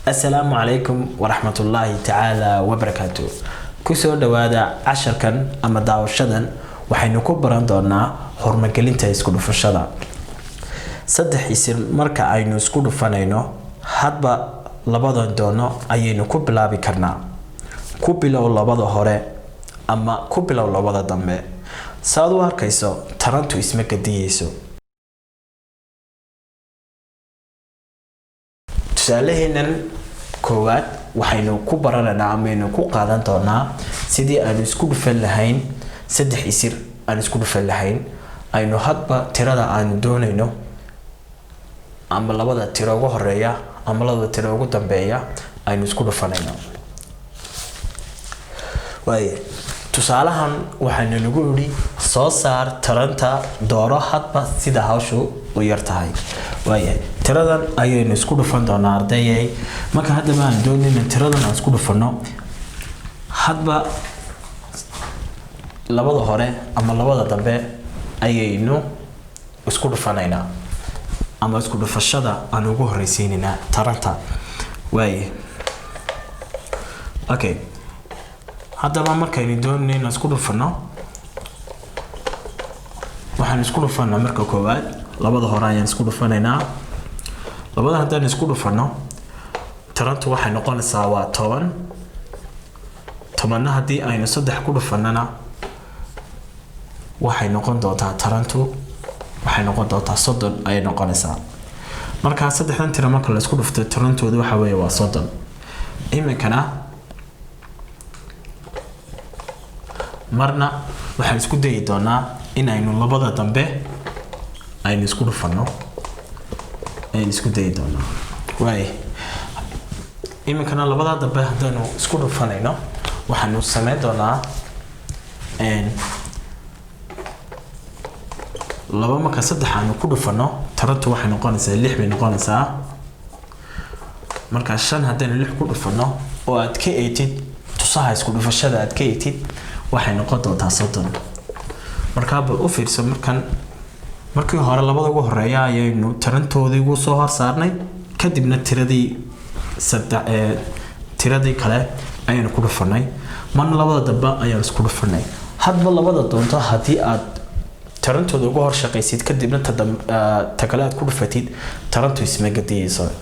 السلام عليكم ورحمة الله تعالى وبركاته. كسر دوادا عشر كان أما داوشدن وحينكو براندونا هرمجلينتا يسكودو فشدا. صدح يصير مركا عينو يسكودو فنينو حدبا لبادون دونو عينو كوبلا بكرنا. كوبلا لبادا هوري أما كوبلا لبادا دمبي. سادو هركيسو ترانتو اسمك دييسو. tusaalaheena koowaad waxaynu ku barananaa ama ku qaadan doonaa sidii aan isku dhufan lahayn saddex isir aan isku dhufan lahayn aynu hadba tirada aan doonayno ama labada tiro ugu horeeya ama labada tiro ugu dambeeya aynu isku dhufanayno tusaalahan waxaynu nagu yiri soo saar taranta dooro hadba sida hawshu u yartahay tiradan ayaynu isku dhufan doonaa ardayay marka hadda baan doonayna tiradan aan isku dhufano hadba labada hore ama labada dambe ayaynu isku dhufanaynaa ama isku dhufashada aan ugu horeysiinina taranta hadda markaynu doonayna isku dhufano waxaan isku dhufanaa marka koowaad labada hore ayaan isku dhufanaynaa labada haddaan isku dhufano tarantu waxay noqonaysaa waa 10 haddii aynu 3 ku dhufanana waxay noqon doontaa tarantu waxay noqon doontaa 30 ay noqonaysaa marka saddexdan tiro marka la isku dhufto tarantooda waxa weeye waa 30 iminkana marna waxaan isku dayi doonaa in aynu labada dambe aynu isku dhufano isku dayi doonaa iminkana labada dambe haddaanu isku dhufanayno waxaanu sameyn doonaa laba marka saddex aanu ku dhufano tarantu waxay noqonaysaa 6 bay noqonaysaa marka 5 haddaynu 6 ku dhufano oo aad ka eetid tusaha isku dhufashada aad ka eetid waxay noqon doontaa 30 marka bal u fiirso markii hore labada ugu horeeya ayaynu tarantoodii ugu soo hor saarnay kadibna tiradii kale ayaynu ku dhufanay marna labada dambe ayaan isku dhufanay hadba labada doonto haddii aad tarantooda ugu hor shaqaysid kadibna ta kale aad ku dhufatid tarantu isma gadiyayso